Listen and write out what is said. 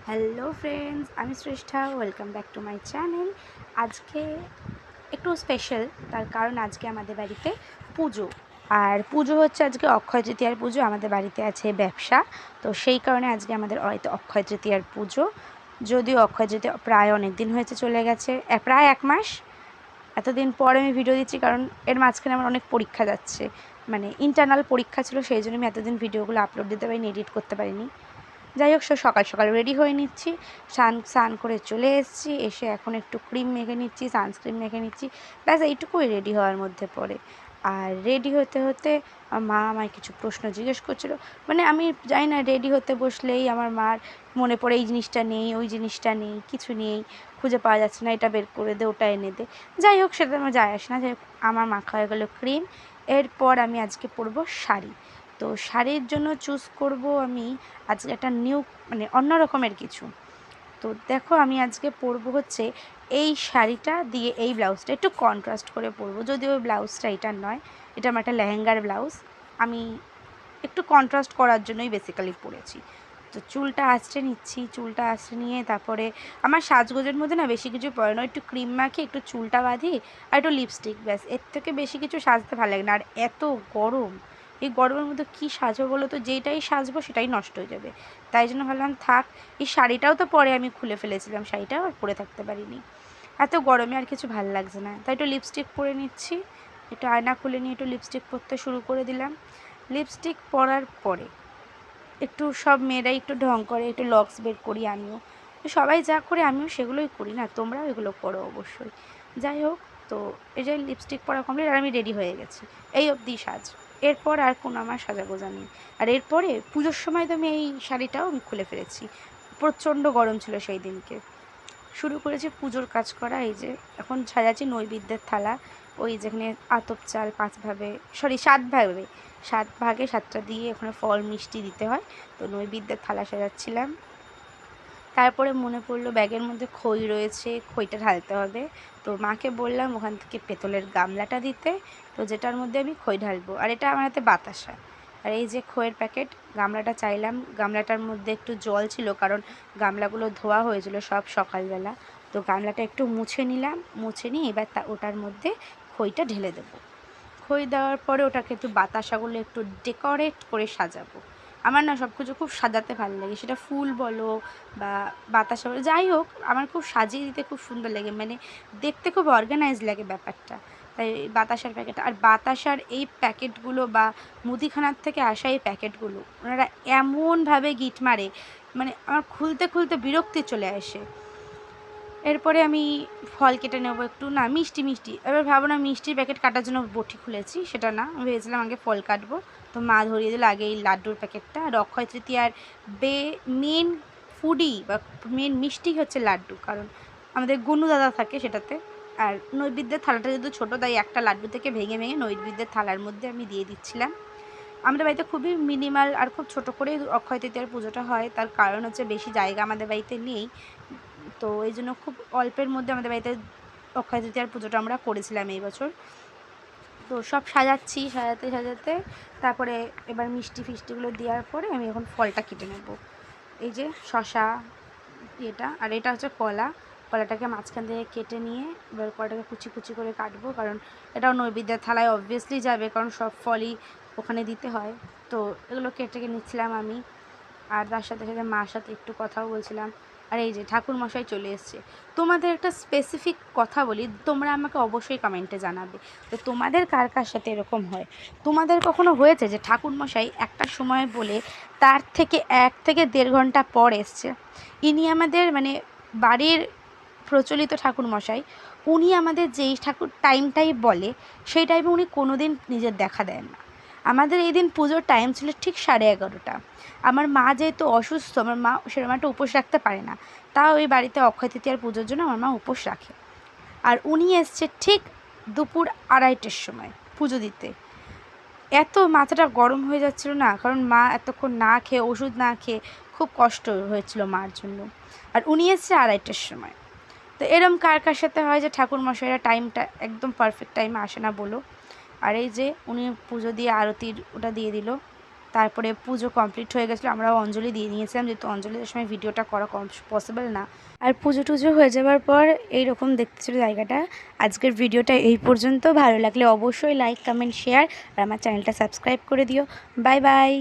Hello friends, আমি Shreshtha. Welcome back to my channel. আজকে একটু স্পেশাল, তার কারণ আজকে আমাদের বাড়িতে পুজো। আর পুজো হচ্ছে আজকে অক্ষয় তৃতীয়ার পুজো। আমাদের বাড়িতে আছে ব্যবসা, তো সেই কারণে আজকে আমাদের হয়তো অক্ষয় তৃতীয়ার পুজো। যদিও অক্ষয় তৃতীয়া প্রায় অনেক দিন হয়েছে চলে গেছে, প্রায় 1 মাস। এতদিন পর আমি ভিডিও দিচ্ছি কারণ এর মাঝখানে আমার অনেক পরীক্ষা যাচ্ছে, মানে ইন্টারনাল পরীক্ষা ছিল, সেই জন্য আমি এতদিন ভিডিওগুলো আপলোড দিতে পারিনি, এডিট করতে পারিনি। যাই হোক, সকাল সকাল রেডি হয়ে নিচ্ছি, স্নান করে চলে এসেছি। এসে এখন একটু ক্রিম মেখে নিচ্ছি, সানস্ক্রিন মেখে নিচ্ছি, ব্যাস এইটুকুই রেডি হওয়ার মধ্যে পড়ে। আর রেডি হতে হতে মা আমায় কিছু প্রশ্ন জিজ্ঞেস করছিল। মানে আমি জানি না, রেডি হতে বসলেই আমার মার মনে পড়ে এই জিনিসটা নেই, ওই জিনিসটা নেই, কিছু নেই, খুঁজে পাওয়া যাচ্ছে না, এটা বের করে দে, ওটা এনে দে। যাই হোক, সেটা আমার যায় আসে না। যাই হোক, আমার মাখা হয়ে গেলো ক্রিম। এরপর আমি আজকে পরবো শাড়ি। তো শাড়ির জন্য চুজ করব আমি আজকে একটা নিউ, মানে অন্য রকমের কিছু। তো দেখো, আমি আজকে পরবো হচ্ছে এই শাড়িটা দিয়ে এই ব্লাউজটা একটু কন্ট্রাস্ট করে পরবো। যদিও ওই ব্লাউজটা এটা নয়, এটা আমার একটা লেহেঙ্গার ব্লাউজ। আমি একটু কন্ট্রাস্ট করার জন্যই বেসিক্যালি পরেছি। তো চুলটা আঁচড়ে নিচ্ছি, চুলটা আঁচড়ে নিয়ে তারপরে আমার সাজগোজের মধ্যে না বেশি কিছু পরে না, একটু ক্রিম মাখি, একটু চুলটা বাঁধি আর একটু লিপস্টিক, ব্যাস। এর থেকে বেশি কিছু সাজতে ভালো লাগে না। আর এত গরম, এই গরমের মধ্যে কী সাজবো বলো তো? যেইটাই সাজবো সেটাই নষ্ট হয়ে যাবে। তাই জন্য ভাবলাম থাক। এই শাড়িটাও তো পরে আমি খুলে ফেলেছিলাম, শাড়িটাও আর পরে থাকতে পারিনি। এত গরমে আর কিছু ভাল লাগছে না, তাই একটু লিপস্টিক পরে নিচ্ছি। একটু আয়না খুলে নিয়ে একটু লিপস্টিক পরতে শুরু করে দিলাম। লিপস্টিক পরার পরে একটু, সব মেয়েরাই একটু ঢং করে, একটু লক্স বের করি আমিও। সবাই যা করে আমিও সেগুলোই করি, না তোমরাও এগুলো করো অবশ্যই। যাই হোক, তো এই যে লিপস্টিক পরা কমপ্লিট আর আমি রেডি হয়ে গেছি। এই অবধি সাজ। এরপর আর কোনো আমার সাজাগোজা নেই। আর এরপরে পুজোর সময় তো আমি এই শাড়িটাও আমি খুলে ফেলেছি। প্রচণ্ড গরম ছিল সেই দিনকে। শুরু করেছি পুজোর কাজ করা। এই যে এখন সাজাচ্ছি নৈবেদ্যের থালা। ওই যেখানে আতপ চাল 5 ভাবে, সরি 7 ভাবে, 7 ভাগে 7টা দিয়ে ওখানে ফল মিষ্টি দিতে হয়। তো নৈবেদ্যের থালা সাজাচ্ছিলাম। তারপরে মনে পড়লো ব্যাগের মধ্যে খই রয়েছে, খইটা ঢালতে হবে। তো মাকে বললাম ওখান থেকে পেতলের গামলাটা দিতে, তো যেটার মধ্যে আমি খই ঢালবো। আর এটা আমার হাতে বাতাসা। আর এই যে খইয়ের প্যাকেট, গামলাটা চাইলাম। গামলাটার মধ্যে একটু জল ছিল, কারণ গামলাগুলো ধোয়া হয়েছিল সব সকালবেলা। তো গামলাটা একটু মুছে নিলাম, মুছে নিয়ে এবার ওটার মধ্যে খইটা ঢেলে দেবো। খই দেওয়ার পরে ওটাকে একটু বাতাসাগুলো একটু ডেকোরেট করে সাজাবো। আমার না সব কিছু খুব সাজাতে ভালো লাগে, সেটা ফুল বলো বা বাতাসা বলো, যাই হোক আমার খুব সাজিয়ে দিতে খুব সুন্দর লাগে, মানে দেখতে খুব অর্গানাইজ লাগে ব্যাপারটা। তাই বাতাসার প্যাকেট, আর বাতাসার এই প্যাকেটগুলো বা মুদিখানার থেকে আসা এই প্যাকেটগুলো ওনারা এমনভাবে গিট মারে, মানে আমার খুলতে খুলতে বিরক্তি চলে আসে। এরপরে আমি ফল কেটে নেবো একটু, না মিষ্টি মিষ্টি, এবার ভাবো না মিষ্টির প্যাকেট কাটার জন্য বটি খুলেছি, সেটা না, আমি ভেবেছিলাম আগে ফল কাটবো। তো মা ধরিয়ে দিল আগে এই লাড্ডুর প্যাকেটটা। আর অক্ষয় তৃতীয়ার মেন ফুডই বা মেন মিষ্টি হচ্ছে লাড্ডু, কারণ আমাদের গুনু দাদা থাকে সেটাতে। আর নৈবেদ্যের থালাটা যেহেতু ছোটো, তাই একটা লাড্ডু থেকে ভেঙে ভেঙে নৈবেদ্যের থালার মধ্যে আমি দিয়ে দিচ্ছিলাম। আমাদের বাড়িতে খুবই মিনিমাল আর খুব ছোটো করেই অক্ষয় তৃতীয়ার পুজোটা হয়, তার কারণ হচ্ছে বেশি জায়গা আমাদের বাড়িতে নেই। তো এই জন্য খুব অল্পের মধ্যে আমাদের বাড়িতে অক্ষয় তৃতীয়ার পুজোটা আমরা করেছিলাম এই বছর। তো সব সাজাচ্ছি, সাজাতে সাজাতে তারপরে এবার মিষ্টি ফিষ্টিগুলো দেওয়ার পরে আমি এখন ফলটা কেটে নেব। এই যে শশা এটা, আর এটা হচ্ছে কলা। কলাটাকে মাঝখান থেকে কেটে নিয়ে এবার কলাটাকে কুচি কুচি করে কাটবো, কারণ এটাও নৈবেদ্যের থালায় অবভিয়াসলি যাবে, কারণ সব ফলই ওখানে দিতে হয়। তো এগুলো কেটে নিচ্ছিলাম আমি, আর তার সাথে সাথে মার সাথে একটু কথাও বলছিলাম। আর এই যে ঠাকুরমশাই চলে এসছে। তোমাদের একটা স্পেসিফিক কথা বলি, তোমরা আমাকে অবশ্যই কমেন্টে জানাবে। তো তোমাদের কার কার সাথে এরকম হয়? তোমাদের কখনো হয়েছে যে ঠাকুরমশাই একটা সময় বলে তার থেকে 1 থেকে 1.5 ঘন্টা পর এসছে? ইনি আমাদের মানে বাড়ির প্রচলিত ঠাকুরমশাই। উনি আমাদের যেই ঠাকুর টাইমটাই বলে সেই টাইমে উনি কোনো দিন নিজের দেখা দেন না। আমাদের এই দিন পুজোর টাইম ছিল ঠিক 11:30। আমার মা যেহেতু অসুস্থ, আমার মা সেরকম একটা উপোস রাখতে পারে না, তাও ওই বাড়িতে অক্ষয় তৃতীয়ার পুজোর জন্য আমার মা উপোস রাখে। আর উনি এসছে ঠিক দুপুর 2:30-এর সময় পুজো দিতে। এত মাথাটা গরম হয়ে যাচ্ছিল না, কারণ মা এতক্ষণ না খেয়ে, ওষুধ না খেয়ে খুব কষ্ট হয়েছিল মার জন্য। আর উনি এসছে 2:30-এর সময়। তো এরম কার কার সাথে হয় যে ঠাকুরমশাইরা টাইমটা একদম পারফেক্ট টাইমে আসে না বলো? আর এই যে উনি পুজো দিয়ে আরতির ওটা দিয়ে দিল, তারপরে পুজো কমপ্লিট হয়ে গেছিলো, আমরাও অঞ্জলি দিয়ে নিয়েছিলাম, যেহেতু অঞ্জলির সময় ভিডিওটা করা পসিবল না। আর পুজো টুজো হয়ে যাওয়ার পর এইরকম দেখতে ছিল জায়গাটা। আজকের ভিডিওটা এই পর্যন্ত। ভালো লাগলে অবশ্যই লাইক, কমেন্ট, শেয়ার আর আমার চ্যানেলটা সাবস্ক্রাইব করে দিও। Bye bye.